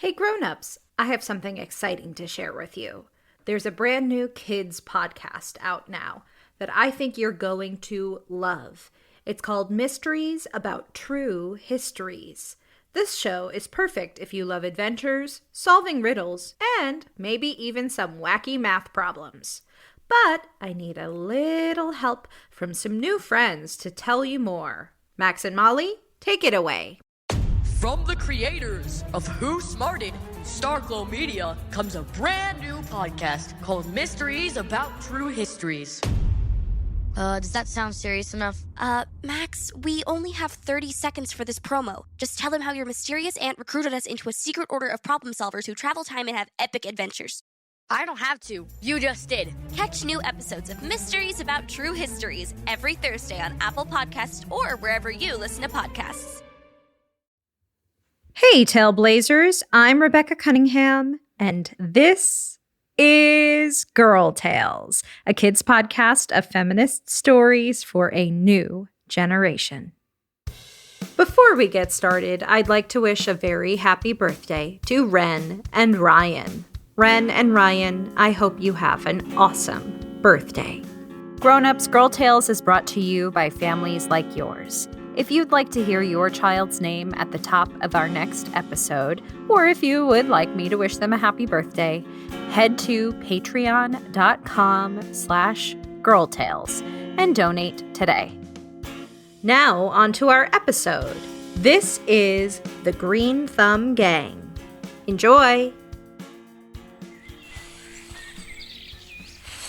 Hey Grownups, I have something exciting to share with you. There's a brand new kids podcast out now that I think you're going to love. It's called Mysteries About True Histories. This show is perfect if you love adventures, solving riddles, and maybe even some wacky math problems. But I need a little help from some new friends to tell you more. Max and Molly, take it away. From the creators of Who Smarted, Starglow Media, comes a brand new podcast called Mysteries About True Histories. Does that sound serious enough? Max, we only have 30 seconds for this promo. Just tell them how your mysterious aunt recruited us into a secret order of problem solvers who travel time and have epic adventures. I don't have to. You just did. Catch new episodes of Mysteries About True Histories every Thursday on Apple Podcasts or wherever you listen to podcasts. Hey, Tailblazers, I'm Rebecca Cunningham, and this is Girl Tales, a kids' podcast of feminist stories for a new generation. Before we get started, I'd like to wish a very happy birthday to Ren and Ryan. Ren and Ryan, I hope you have an awesome birthday. Grownups, Girl Tales is brought to you by families like yours. If you'd like to hear your child's name at the top of our next episode, or if you would like me to wish them a happy birthday, head to patreon.com/girltales and donate today. Now, on to our episode. This is the Green Thumb Gang. Enjoy!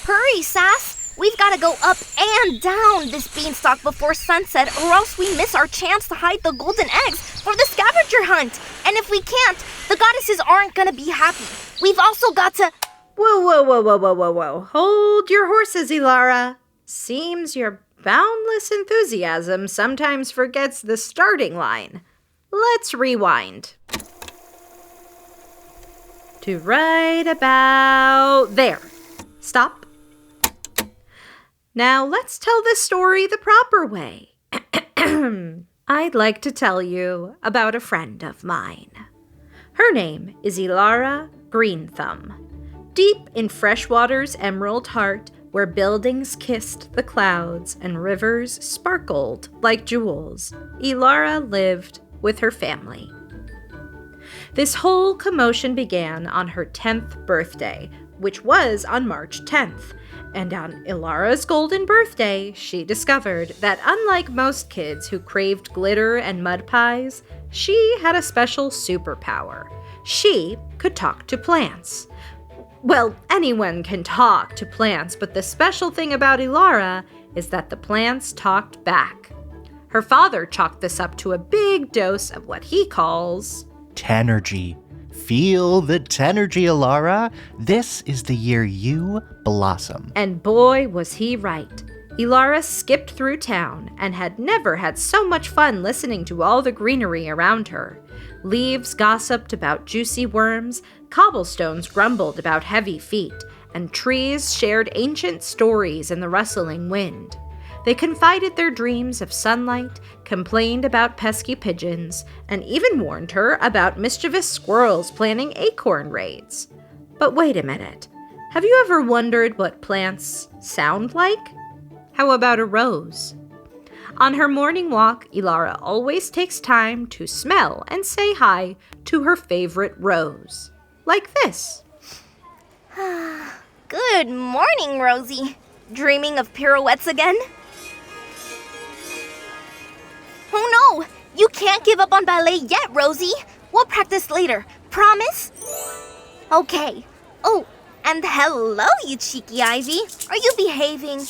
Hurry, Sass! We've got to go up and down this beanstalk before sunset, or else we miss our chance to hide the golden eggs for the scavenger hunt. And if we can't, the goddesses aren't going to be happy. We've also got to... Whoa. Hold your horses, Elara. Seems your boundless enthusiasm sometimes forgets the starting line. Let's rewind. To right about there. Stop. Now let's tell this story the proper way. I'd like to tell you about a friend of mine. Her name is Elara Greenthumb. Deep in Freshwater's emerald heart, where buildings kissed the clouds and rivers sparkled like jewels, Elara lived with her family. This whole commotion began on her 10th birthday, which was on March 10th. And on Elara's golden birthday, she discovered that unlike most kids who craved glitter and mud pies, she had a special superpower. She could talk to plants. Well, anyone can talk to plants, but the special thing about Elara is that the plants talked back. Her father chalked this up to a big dose of what he calls Tenergy. Feel the Tenergy, Elara. This is the year you blossom. And boy, was he right. Elara skipped through town and had never had so much fun listening to all the greenery around her. Leaves gossiped about juicy worms, cobblestones grumbled about heavy feet, and trees shared ancient stories in the rustling wind. They confided their dreams of sunlight, complained about pesky pigeons, and even warned her about mischievous squirrels planning acorn raids. But wait a minute. Have you ever wondered what plants sound like? How about a rose? On her morning walk, Elara always takes time to smell and say hi to her favorite rose. Like this. Good morning, Rosie. Dreaming of pirouettes again? Oh no! You can't give up on ballet yet, Rosie! We'll practice later. Promise? Okay. Oh, and hello, you cheeky Ivy. Are you behaving?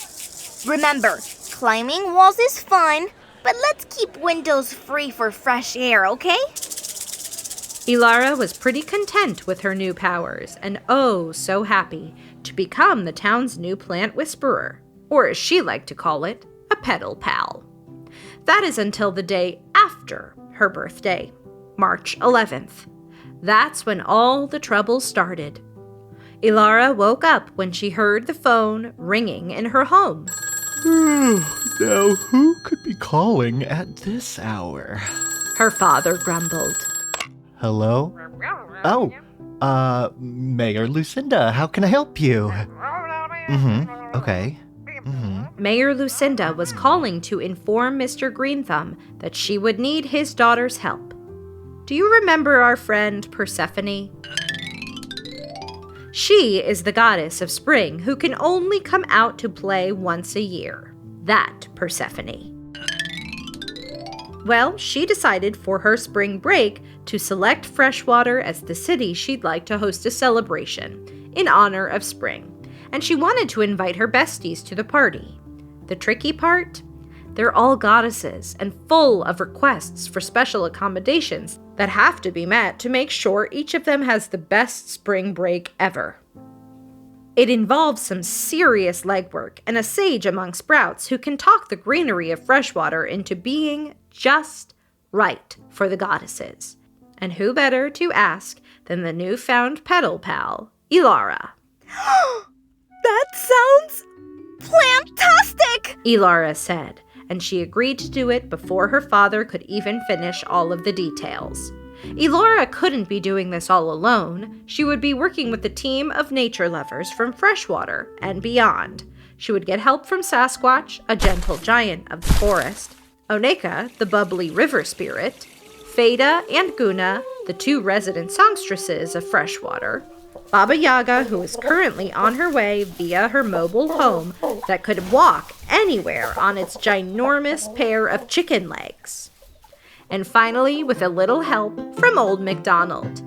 Remember, climbing walls is fun, but let's keep windows free for fresh air, okay? Elara was pretty content with her new powers, and oh so happy to become the town's new plant whisperer, or as she liked to call it, a petal pal. That is until the day after her birthday, March 11th. That's when all the trouble started. Elara woke up when she heard the phone ringing in her home. Now, who could be calling at this hour? Her father grumbled. Hello? Oh, Mayor Lucinda, how can I help you? Okay. Mayor Lucinda was calling to inform Mr. Greenthumb that she would need his daughter's help. Do you remember our friend Persephone? She is the goddess of spring who can only come out to play once a year. That Persephone. Well, she decided for her spring break to select Freshwater as the city she'd like to host a celebration in honor of spring, and she wanted to invite her besties to the party. The tricky part? They're all goddesses and full of requests for special accommodations that have to be met to make sure each of them has the best spring break ever. It involves some serious legwork and a sage among sprouts who can talk the greenery of Freshwater into being just right for the goddesses. And who better to ask than the newfound petal pal, Elara. That sounds fantastic! Elara said, and she agreed to do it before her father could even finish all of the details. Elara couldn't be doing this all alone. She would be working with a team of nature lovers from Freshwater and beyond. She would get help from Sasquatch, a gentle giant of the forest, Oneka, the bubbly river spirit, Feda and Guna, the two resident songstresses of Freshwater, Baba Yaga, who is currently on her way via her mobile home that could walk anywhere on its ginormous pair of chicken legs. And finally, with a little help from Old MacDonald.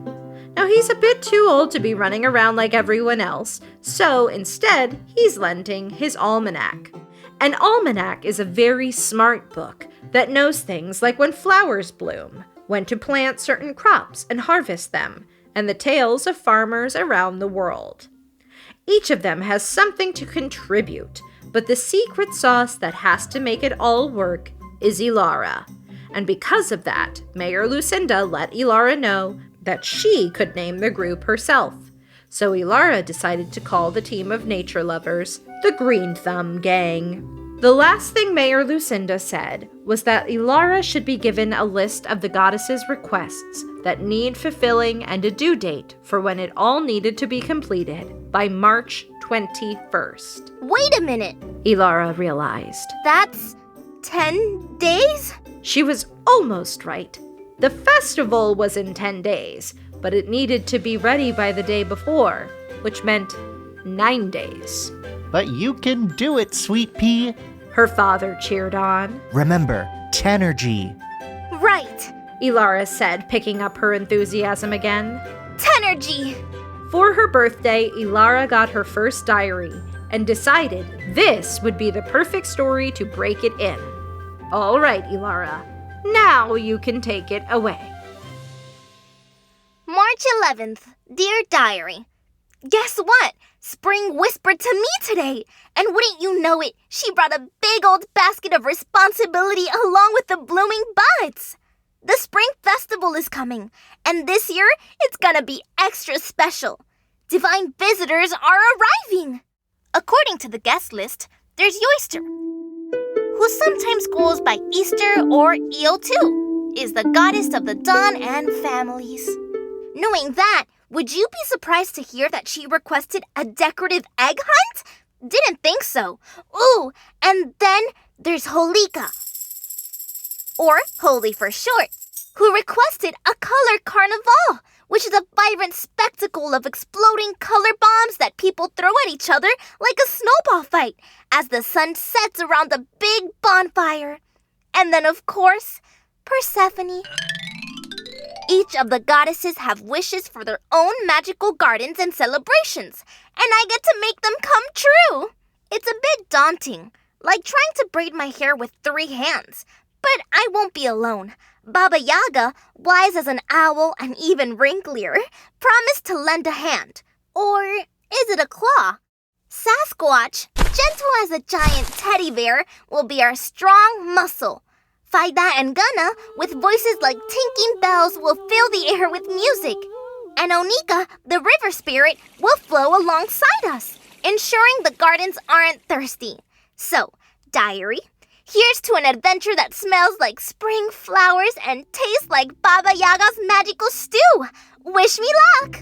Now, he's a bit too old to be running around like everyone else, so instead, he's lending his almanac. An almanac is a very smart book that knows things like when flowers bloom, when to plant certain crops and harvest them, and the tales of farmers around the world. Each of them has something to contribute, but the secret sauce that has to make it all work is Elara. And because of that, Mayor Lucinda let Elara know that she could name the group herself. So Elara decided to call the team of nature lovers the Greenthumb Gang. The last thing Mayor Lucinda said was that Elara should be given a list of the goddess's requests that need fulfilling and a due date for when it all needed to be completed by March 21st. Wait a minute. Elara realized. That's 10 days? She was almost right. The festival was in 10 days, but it needed to be ready by the day before, which meant 9 days. But you can do it, Sweet Pea. Her father cheered on. Remember, Tenergy. Right. Elara said, picking up her enthusiasm again. Tenergy. For her birthday, Elara got her first diary and decided this would be the perfect story to break it in. All right, Elara. Now you can take it away. March 11th. Dear Diary. Guess what? Spring whispered to me today. And wouldn't you know it, she brought a big old basket of responsibility along with the blooming buds. The Spring Festival is coming, and this year it's gonna be extra special. Divine visitors are arriving. According to the guest list, there's Yoister, who sometimes goes by Easter or Io too, is the goddess of the dawn and families. Knowing that, would you be surprised to hear that she requested a decorative egg hunt? Didn't think so. Ooh, and then there's Holika, or Holy for short, who requested a color carnival, which is a vibrant spectacle of exploding color bombs that people throw at each other like a snowball fight as the sun sets around the big bonfire. And then, of course, Persephone. Each of the goddesses have wishes for their own magical gardens and celebrations, and I get to make them come true. It's a bit daunting, like trying to braid my hair with 3 hands, but I won't be alone. Baba Yaga, wise as an owl and even wrinklier, promised to lend a hand. Or is it a claw? Sasquatch, gentle as a giant teddy bear, will be our strong muscle. Faida and Gunna, with voices like tinkling bells, will fill the air with music. And Onika, the river spirit, will flow alongside us, ensuring the gardens aren't thirsty. So, diary, Here's to an adventure that smells like spring flowers and tastes like Baba Yaga's magical stew. Wish me luck!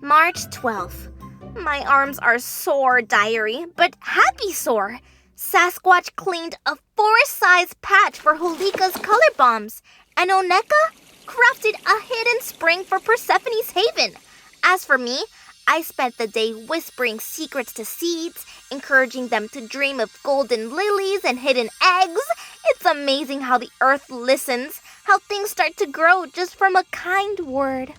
March 12th. My arms are sore, diary, but happy sore. Sasquatch cleaned a forest-sized patch for Holika's color bombs, and Oneka crafted a hidden spring for Persephone's haven. As for me, I spent the day whispering secrets to seeds, encouraging them to dream of golden lilies and hidden eggs. It's amazing how the earth listens, how things start to grow just from a kind word.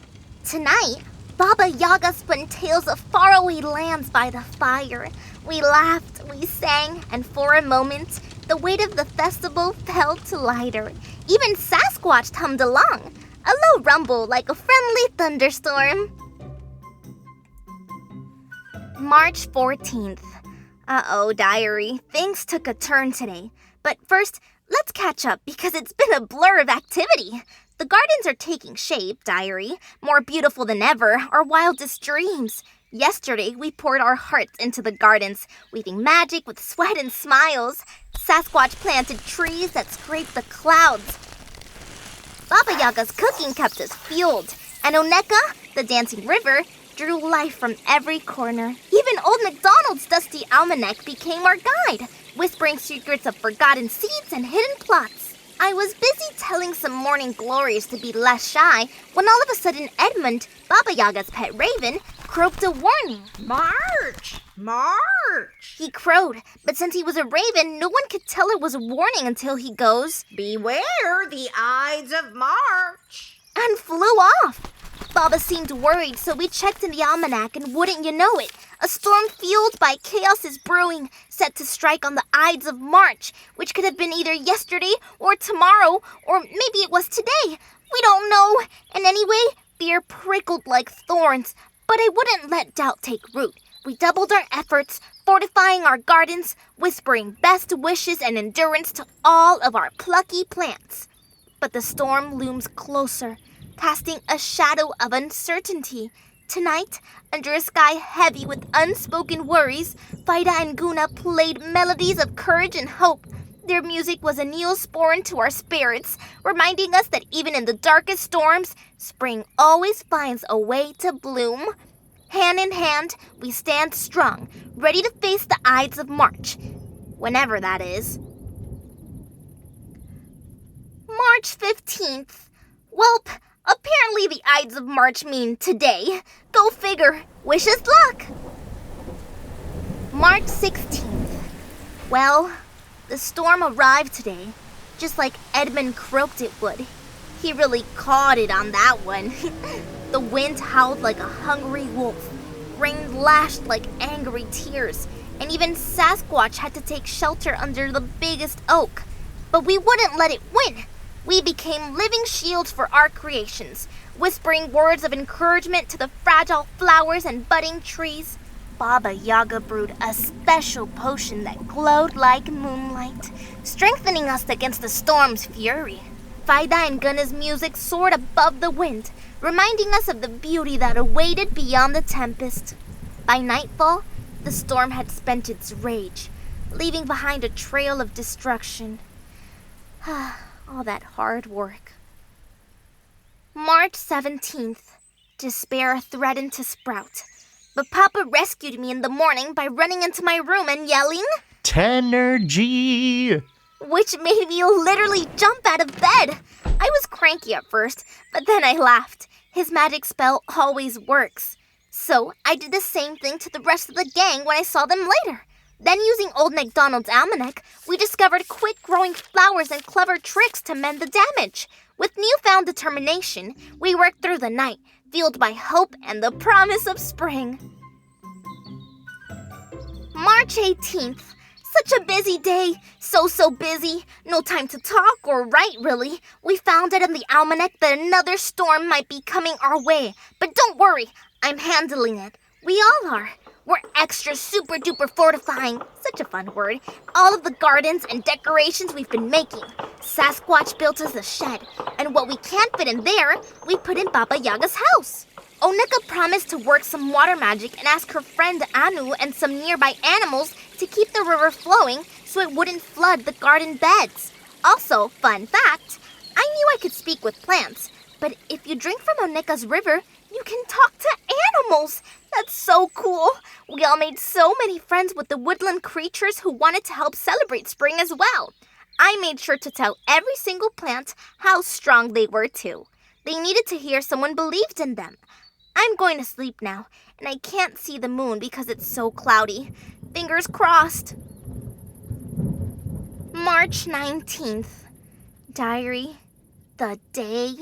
Tonight, Baba Yaga spun tales of faraway lands by the fire. We laughed, we sang, and for a moment, the weight of the festival felt lighter. Even Sasquatch hummed along, a low rumble like a friendly thunderstorm. March 14th. Uh-oh, diary. Things took a turn today. But first, let's catch up because it's been a blur of activity. The gardens are taking shape, diary. More beautiful than ever, our wildest dreams. Yesterday, we poured our hearts into the gardens, weaving magic with sweat and smiles. Sasquatch planted trees that scraped the clouds. Baba Yaga's cooking kept us fueled. And Oneka, the dancing river, drew life from every corner. Even Old MacDonald's dusty almanac became our guide, whispering secrets of forgotten seeds and hidden plots. I was busy telling some morning glories to be less shy when all of a sudden Edmund, Baba Yaga's pet raven, croaked a warning. March! March! He crowed, but since he was a raven, no one could tell it was a warning until he goes, Beware the Ides of March! And flew off. Baba seemed worried, so we checked in the almanac, and wouldn't you know it, a storm fueled by chaos is brewing, set to strike on the Ides of March, which could have been either yesterday or tomorrow, or maybe it was today. We don't know. And anyway, fear prickled like thorns, but I wouldn't let doubt take root. We doubled our efforts, fortifying our gardens, whispering best wishes and endurance to all of our plucky plants. But the storm looms closer, casting a shadow of uncertainty. Tonight, under a sky heavy with unspoken worries, Vida and Guna played melodies of courage and hope. Their music was a neosporin to our spirits, reminding us that even in the darkest storms, spring always finds a way to bloom. Hand in hand, we stand strong, ready to face the Ides of March, whenever that is. March 15th. Welp, apparently the Ides of March mean today. Go figure. Wish us luck. March 16th. Well, the storm arrived today, just like Edmund croaked it would. He really caught it on that one. The wind howled like a hungry wolf. Rain lashed like angry tears. And even Sasquatch had to take shelter under the biggest oak. But we wouldn't let it win. We became living shields for our creations, whispering words of encouragement to the fragile flowers and budding trees. Baba Yaga brewed a special potion that glowed like moonlight, strengthening us against the storm's fury. Vida and Gunna's music soared above the wind, reminding us of the beauty that awaited beyond the tempest. By nightfall, the storm had spent its rage, leaving behind a trail of destruction. All that hard work. March 17th. Despair threatened to sprout. But Papa rescued me in the morning by running into my room and yelling, Tenergy! Which made me literally jump out of bed. I was cranky at first, but then I laughed. His magic spell always works. So I did the same thing to the rest of the gang when I saw them later. Then using Old MacDonald's almanac, we discovered quick-growing flowers and clever tricks to mend the damage. With newfound determination, we worked through the night, fueled by hope and the promise of spring. March 18th. Such a busy day. So busy. No time to talk or write, really. We found it in the almanac that another storm might be coming our way. But don't worry, I'm handling it. We all are. We're extra super duper fortifying, such a fun word, all of the gardens and decorations we've been making. Sasquatch built us a shed, and what we can't fit in there, we put in Baba Yaga's house. Oneka promised to work some water magic and ask her friend Anu and some nearby animals to keep the river flowing so it wouldn't flood the garden beds. Also, fun fact, I knew I could speak with plants, but if you drink from Oneka's river, you can talk to animals. That's so cool. We all made so many friends with the woodland creatures who wanted to help celebrate spring as well. I made sure to tell every single plant how strong they were too. They needed to hear someone believed in them. I'm going to sleep now, and I can't see the moon because it's so cloudy. Fingers crossed. March 19th. Diary, the day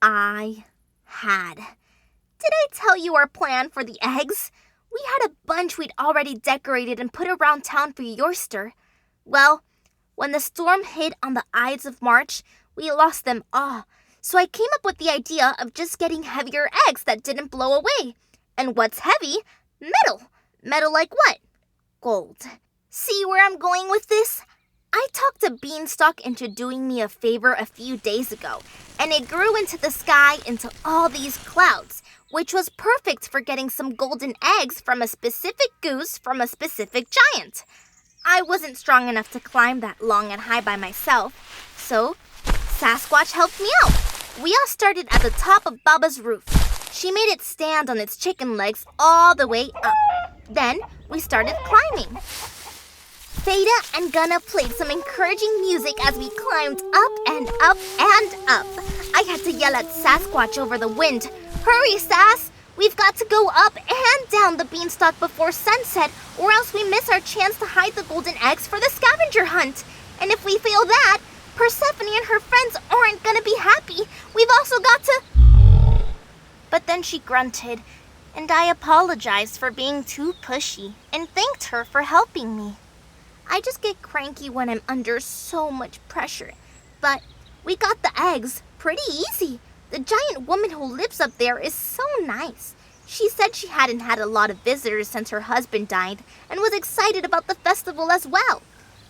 I had. Did I tell you our plan for the eggs? We had a bunch we'd already decorated and put around town for Yorster. Well, when the storm hit on the Ides of March, we lost them all. So I came up with the idea of just getting heavier eggs that didn't blow away. And what's heavy? Metal. Metal like what? Gold. See where I'm going with this? I talked a beanstalk into doing me a favor a few days ago, and it grew into the sky into all these clouds, which was perfect for getting some golden eggs from a specific goose from a specific giant. I wasn't strong enough to climb that long and high by myself, so Sasquatch helped me out. We all started at the top of Baba's roof. She made it stand on its chicken legs all the way up. Then we started climbing. Theta and Gunna played some encouraging music as we climbed up and up and up. I had to yell at Sasquatch over the wind. Hurry, Sass! We've got to go up and down the beanstalk before sunset, or else we miss our chance to hide the golden eggs for the scavenger hunt. And if we fail that, Persephone and her friends aren't gonna be happy. We've also got to... But then she grunted, and I apologized for being too pushy and thanked her for helping me. I just get cranky when I'm under so much pressure. But we got the eggs pretty easy. The giant woman who lives up there is so nice. She said she hadn't had a lot of visitors since her husband died and was excited about the festival as well.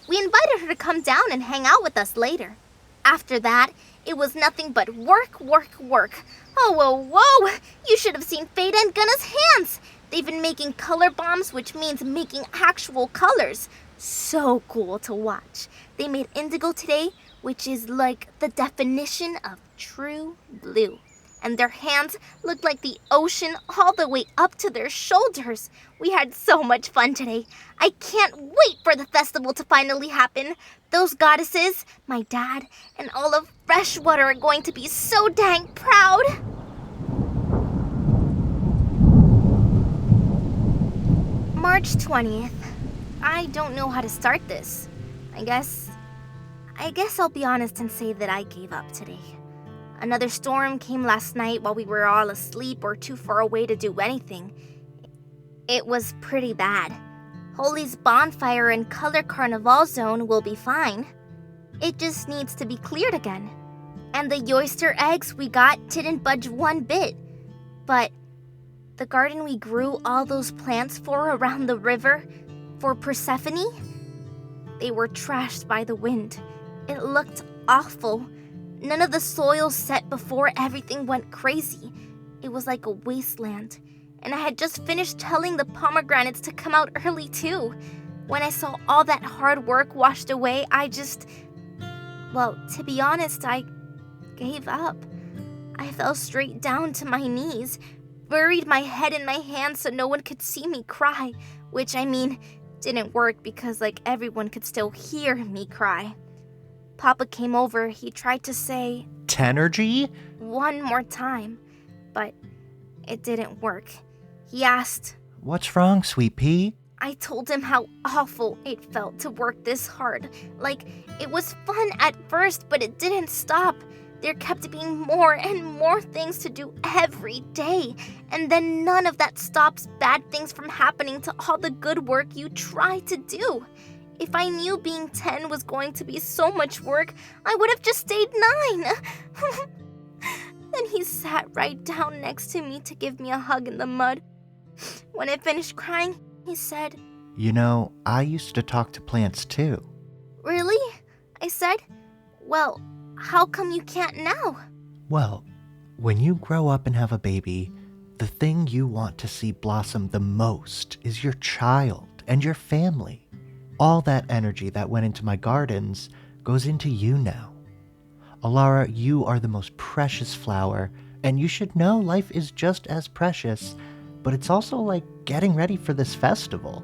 We invited her to come down and hang out with us later. After that, it was nothing but work, work, work. Oh, whoa, whoa! You should have seen Feta and Gunna's hands. They've been making color bombs, which means making actual colors. So cool to watch. They made indigo today, which is like the definition of true blue. And their hands looked like the ocean all the way up to their shoulders. We had so much fun today. I can't wait for the festival to finally happen. Those goddesses, my dad, and all of Freshwater are going to be so dang proud. March 20th. I don't know how to start this. I guess I'll be honest and say that I gave up today. Another storm came last night while we were all asleep or too far away to do anything. It was pretty bad. Holy's bonfire and color carnival zone will be fine. It just needs to be cleared again. And the oyster eggs we got didn't budge one bit. But the garden we grew all those plants for around the river, for Persephone, they were trashed by the wind. It looked awful. None of the soil set before everything went crazy. It was like a wasteland. And I had just finished telling the pomegranates to come out early too. When I saw all that hard work washed away, to be honest, I gave up. I fell straight down to my knees, buried my head in my hands so no one could see me cry, which didn't work because everyone could still hear me cry. Papa came over. He tried to say, Tenergy? One more time, but it didn't work. He asked, What's wrong, Sweet Pea? I told him how awful it felt to work this hard. It was fun at first, but it didn't stop. There kept being more and more things to do every day. And then none of that stops bad things from happening to all the good work you try to do. If I knew being 10 was going to be so much work, I would have just stayed 9. Then he sat right down next to me to give me a hug in the mud. When I finished crying, he said, You know, I used to talk to plants too. Really? I said, Well, how come you can't now? Well, when you grow up and have a baby, the thing you want to see blossom the most is your child and your family. All that energy that went into my gardens goes into you now. Elara, you are the most precious flower, and you should know life is just as precious, but it's also like getting ready for this festival.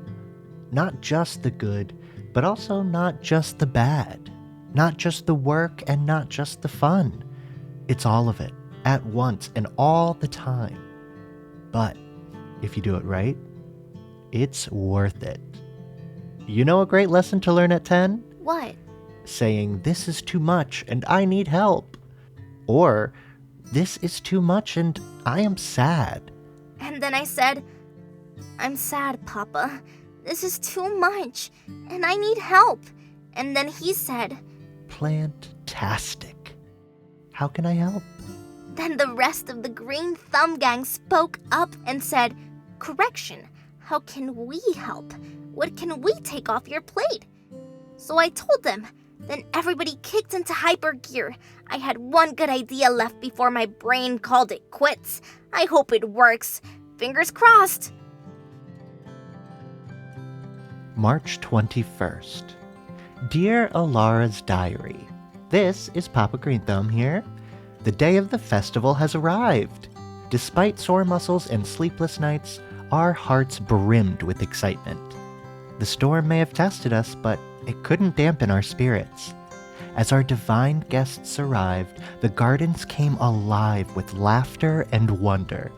Not just the good, but also not just the bad. Not just the work and not just the fun. It's all of it, at once and all the time. But if you do it right, it's worth it. You know a great lesson to learn at 10? What? Saying, this is too much and I need help. Or, this is too much and I am sad. And then I said, I'm sad, Papa. This is too much, and I need help. And then he said, Plantastic. How can I help? Then the rest of the Green Thumb Gang spoke up and said, Correction, how can we help? What can we take off your plate? So I told them. Then everybody kicked into hyper gear. I had one good idea left before my brain called it quits. I hope it works. Fingers crossed. March 21st. Dear Elara's Diary, this is Papa Green Thumb here. The day of the festival has arrived. Despite sore muscles and sleepless nights, our hearts brimmed with excitement. The storm may have tested us, but it couldn't dampen our spirits. As our divine guests arrived, the gardens came alive with laughter and wonder.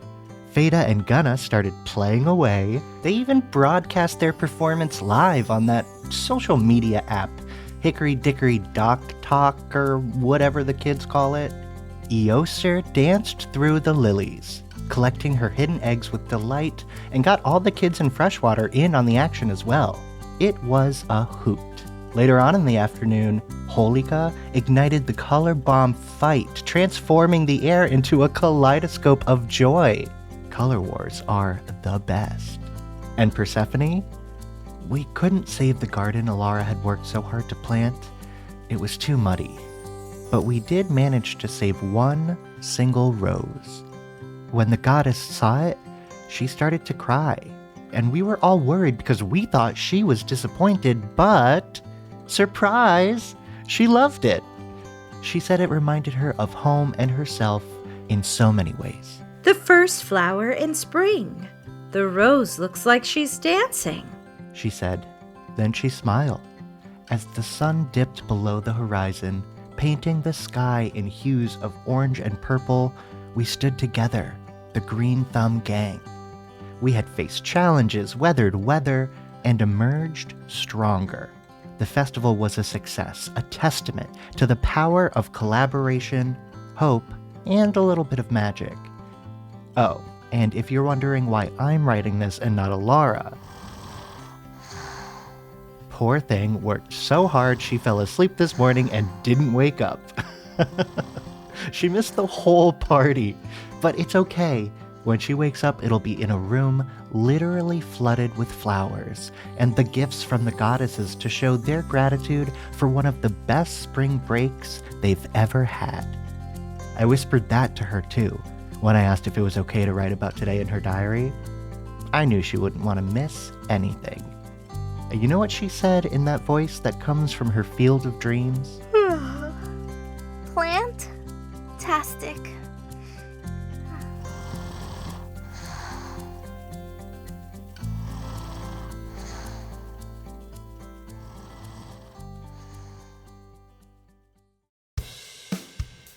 Fada and Gunna started playing away. They even broadcast their performance live on that social media app, Hickory Dickory Dock Talk, or whatever the kids call it. Eoster danced through the lilies, collecting her hidden eggs with delight, and got all the kids in Freshwater in on the action as well. It was a hoot. Later on in the afternoon, Holika ignited the color bomb fight, transforming the air into a kaleidoscope of joy. Color wars are the best. And Persephone? We couldn't save the garden Elara had worked so hard to plant. It was too muddy. But we did manage to save one single rose. When the goddess saw it, she started to cry. And we were all worried because we thought she was disappointed, but surprise! She loved it. She said it reminded her of home and herself in so many ways. The first flower in spring. The rose looks like she's dancing, she said. Then she smiled. As the sun dipped below the horizon, painting the sky in hues of orange and purple, we stood together, the Green Thumb Gang. We had faced challenges, weathered weather, and emerged stronger. The festival was a success, a testament to the power of collaboration, hope, and a little bit of magic. Oh, and if you're wondering why I'm writing this and not Elara, poor thing worked so hard she fell asleep this morning and didn't wake up. She missed the whole party, but it's okay. When she wakes up, it'll be in a room literally flooded with flowers and the gifts from the goddesses to show their gratitude for one of the best spring breaks they've ever had. I whispered that to her too, when I asked if it was okay to write about today in her diary. I knew she wouldn't want to miss anything. You know what she said in that voice that comes from her field of dreams? Plant-tastic.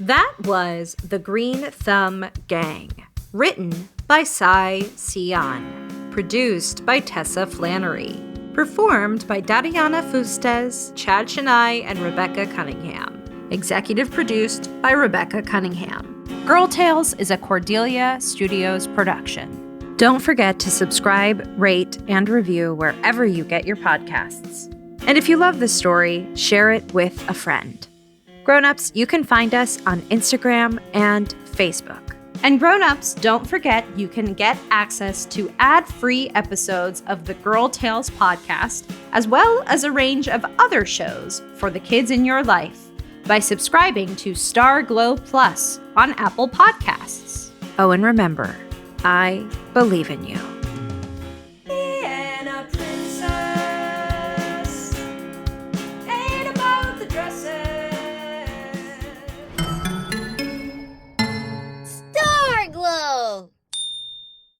That was The Green Thumb Gang, written by Sai Sion, produced by Tessa Flannery, performed by Dariana Fustes, Chad Chenail, and Rebecca Cunningham, executive produced by Rebecca Cunningham. Girl Tales is a Cordelia Studios production. Don't forget to subscribe, rate, and review wherever you get your podcasts. And if you love this story, share it with a friend. Grownups, you can find us on Instagram and Facebook. And Grownups, don't forget you can get access to ad-free episodes of the Girl Tales podcast, as well as a range of other shows for the kids in your life by subscribing to Star Glow Plus on Apple Podcasts. Oh, and remember, I believe in you.